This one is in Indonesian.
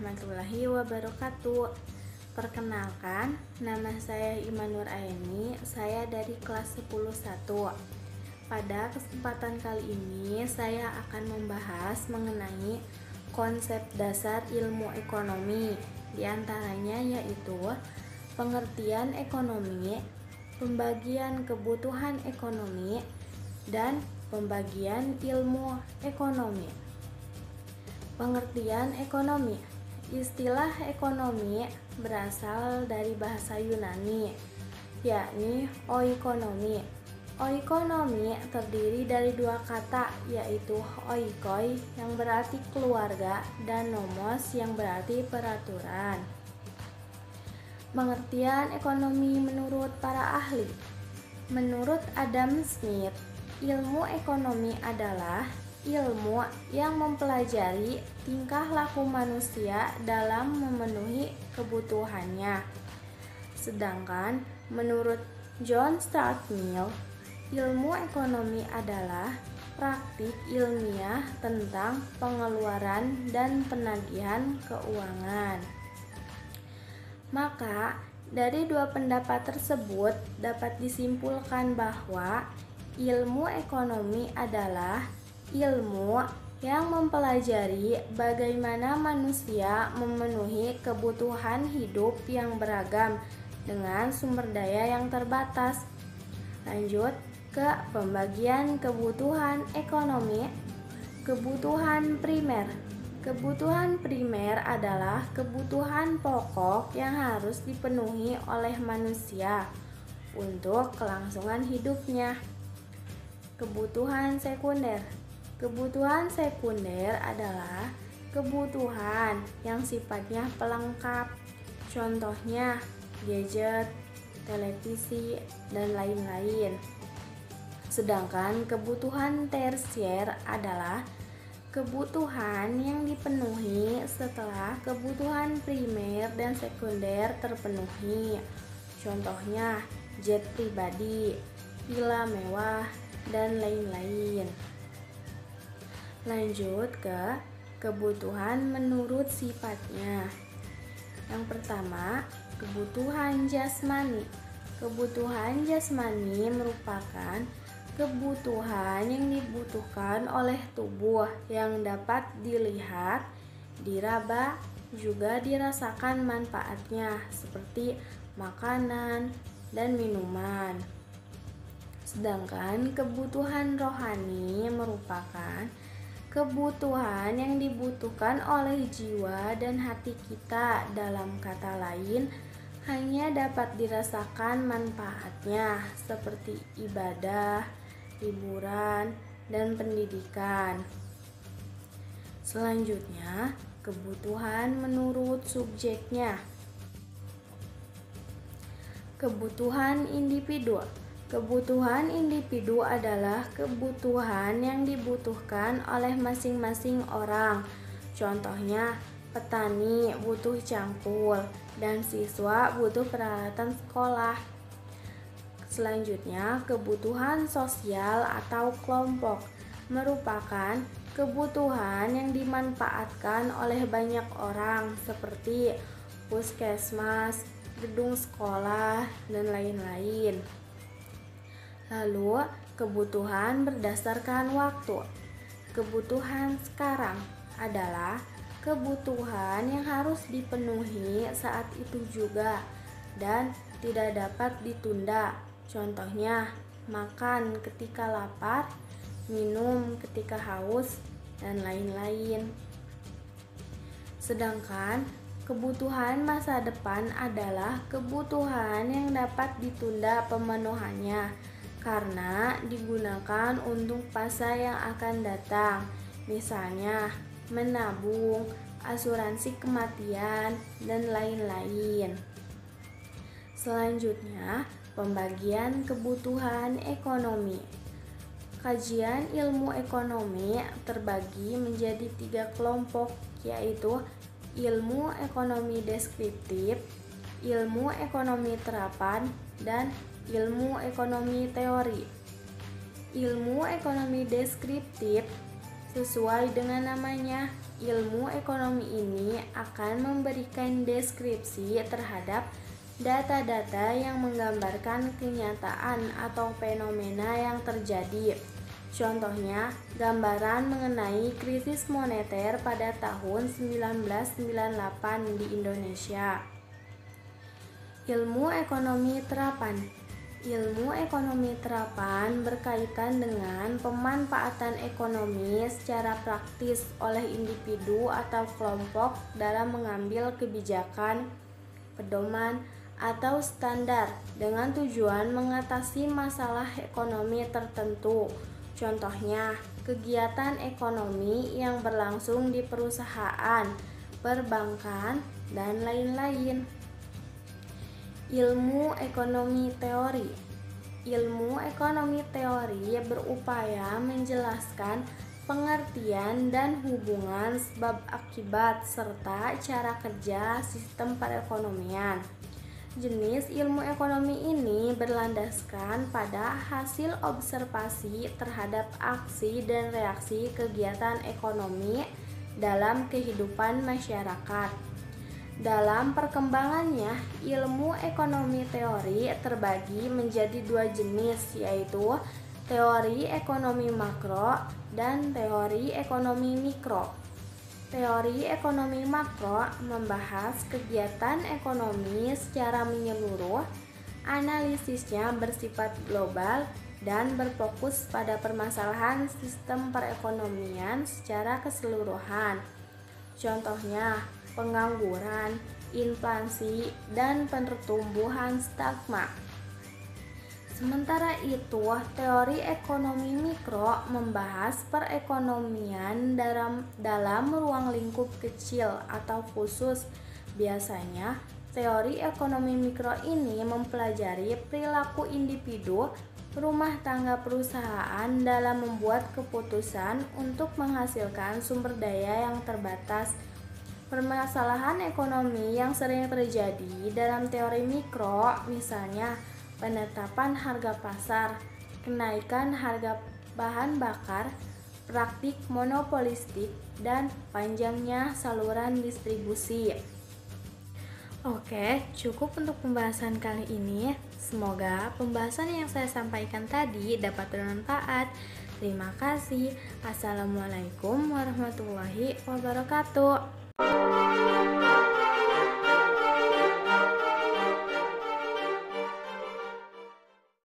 warahmatullahi wabarakatuh. Perkenalkan, nama saya Imanur Aini, saya dari kelas 10-1. Pada kesempatan kali ini, saya akan membahas mengenai konsep dasar ilmu ekonomi. Di antaranya yaitu pengertian ekonomi, pembagian kebutuhan ekonomi, dan pembagian ilmu ekonomi. Pengertian ekonomi. Istilah ekonomi berasal dari bahasa Yunani, yakni oikonomi. Oikonomi terdiri dari dua kata, yaitu oikoi yang berarti keluarga dan nomos yang berarti peraturan. Pengertian ekonomi menurut para ahli. Menurut Adam Smith, ilmu ekonomi adalah ilmu yang mempelajari tingkah laku manusia dalam memenuhi kebutuhannya. Sedangkan menurut John Stuart Mill, ilmu ekonomi adalah praktik ilmiah tentang pengeluaran dan penagihan keuangan. Maka, dari dua pendapat tersebut dapat disimpulkan bahwa ilmu ekonomi adalah ilmu yang mempelajari bagaimana manusia memenuhi kebutuhan hidup yang beragam dengan sumber daya yang terbatas. Lanjut ke pembagian kebutuhan ekonomi. Kebutuhan primer. Kebutuhan primer adalah kebutuhan pokok yang harus dipenuhi oleh manusia untuk kelangsungan hidupnya. Kebutuhan sekunder. Kebutuhan sekunder adalah kebutuhan yang sifatnya pelengkap. Contohnya gadget, televisi, dan lain-lain. Sedangkan kebutuhan tersier adalah kebutuhan yang dipenuhi setelah kebutuhan primer dan sekunder terpenuhi. Contohnya jet pribadi, villa mewah, dan lain-lain. Lanjut ke kebutuhan menurut sifatnya. Yang pertama, kebutuhan jasmani. Kebutuhan jasmani merupakan kebutuhan yang dibutuhkan oleh tubuh yang dapat dilihat, diraba, juga dirasakan manfaatnya seperti makanan dan minuman. Sedangkan kebutuhan rohani merupakan kebutuhan yang dibutuhkan oleh jiwa dan hati kita. Dalam kata lain, hanya dapat dirasakan manfaatnya seperti ibadah, hiburan, dan pendidikan. Selanjutnya, kebutuhan menurut subjeknya. Kebutuhan individu. Kebutuhan individu adalah kebutuhan yang dibutuhkan oleh masing-masing orang. Contohnya, petani butuh cangkul dan siswa butuh peralatan sekolah. Selanjutnya, kebutuhan sosial atau kelompok merupakan kebutuhan yang dimanfaatkan oleh banyak orang seperti puskesmas, gedung sekolah, dan lain-lain. Lalu, kebutuhan berdasarkan waktu. Kebutuhan sekarang adalah kebutuhan yang harus dipenuhi saat itu juga dan tidak dapat ditunda. Contohnya, makan ketika lapar, minum ketika haus, dan lain-lain. Sedangkan kebutuhan masa depan adalah kebutuhan yang dapat ditunda pemenuhannya karena digunakan untuk masa yang akan datang, misalnya menabung, asuransi kematian, dan lain-lain. Selanjutnya, pembagian kebutuhan ekonomi. Kajian ilmu ekonomi terbagi menjadi 3 kelompok, yaitu ilmu ekonomi deskriptif, ilmu ekonomi terapan, dan ilmu ekonomi teori. Ilmu ekonomi deskriptif sesuai dengan namanya ilmu ekonomi ini akan memberikan deskripsi terhadap data-data yang menggambarkan kenyataan atau fenomena yang terjadi. Contohnya, gambaran mengenai krisis moneter pada tahun 1998 di Indonesia. Ilmu ekonomi terapan. Ilmu ekonomi terapan berkaitan dengan pemanfaatan ekonomi secara praktis oleh individu atau kelompok dalam mengambil kebijakan, pedoman, atau standar dengan tujuan mengatasi masalah ekonomi tertentu. Contohnya, kegiatan ekonomi yang berlangsung di perusahaan, perbankan, dan lain-lain. Ilmu ekonomi teori. Ilmu ekonomi teori berupaya menjelaskan pengertian dan hubungan sebab akibat serta cara kerja sistem perekonomian. Jenis ilmu ekonomi ini berlandaskan pada hasil observasi terhadap aksi dan reaksi kegiatan ekonomi dalam kehidupan masyarakat. Dalam perkembangannya, ilmu ekonomi teori terbagi menjadi dua jenis, yaitu teori ekonomi makro dan teori ekonomi mikro. Teori ekonomi makro membahas kegiatan ekonomi secara menyeluruh, analisisnya bersifat global dan berfokus pada permasalahan sistem perekonomian secara keseluruhan. Contohnya, pengangguran, inflasi, dan pertumbuhan stagnan. Sementara itu, teori ekonomi mikro membahas perekonomian dalam ruang lingkup kecil atau khusus. Biasanya, teori ekonomi mikro ini mempelajari perilaku individu, rumah tangga perusahaan dalam membuat keputusan untuk menghasilkan sumber daya yang terbatas. Permasalahan ekonomi yang sering terjadi dalam teori mikro, misalnya penetapan harga pasar, kenaikan harga bahan bakar, praktik monopolistik, dan panjangnya saluran distribusi. Oke, cukup untuk pembahasan kali ini. Semoga pembahasan yang saya sampaikan tadi dapat bermanfaat. Terima kasih. Assalamualaikum warahmatullahi wabarakatuh.